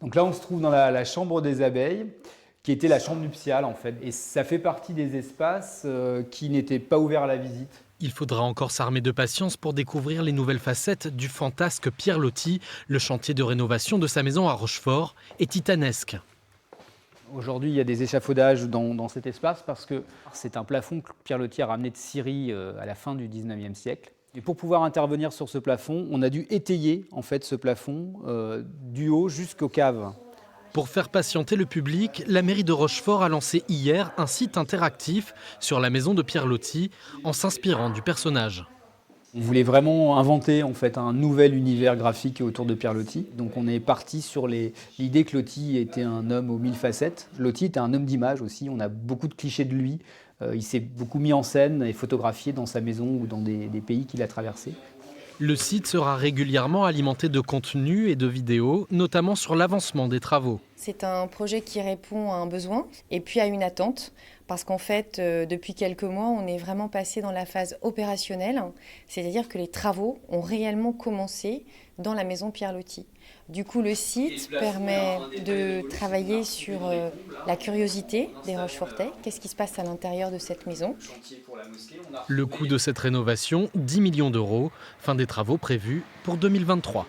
Donc là, on se trouve dans la chambre des abeilles, qui était la chambre nuptiale en fait. Et ça fait partie des espaces qui n'étaient pas ouverts à la visite. Il faudra encore s'armer de patience pour découvrir les nouvelles facettes du fantasque Pierre Loti. Le chantier de rénovation de sa maison à Rochefort est titanesque. Aujourd'hui, il y a des échafaudages dans cet espace parce que c'est un plafond que Pierre Loti a ramené de Syrie à la fin du 19e siècle. Et pour pouvoir intervenir sur ce plafond, on a dû étayer en fait ce plafond du haut jusqu'aux caves. Pour faire patienter le public, la mairie de Rochefort a lancé hier un site interactif sur la maison de Pierre Loti en s'inspirant du personnage. On voulait vraiment inventer en fait un nouvel univers graphique autour de Pierre Loti. Donc on est parti sur l'idée que Loti était un homme aux mille facettes. Loti était un homme d'image aussi, on a beaucoup de clichés de lui. Il s'est beaucoup mis en scène et photographié dans sa maison ou dans des pays qu'il a traversés. Le site sera régulièrement alimenté de contenus et de vidéos, notamment sur l'avancement des travaux. C'est un projet qui répond à un besoin et puis à une attente, parce qu'en fait, depuis quelques mois, on est vraiment passé dans la phase opérationnelle, c'est-à-dire que les travaux ont réellement commencé dans la maison Pierre Loti. Du coup, le site permet de travailler sur la curiosité des Rochefortais, qu'est-ce qui se passe à l'intérieur de cette maison. Le coût de cette rénovation, 10 millions d'euros, fin des travaux prévus pour 2023.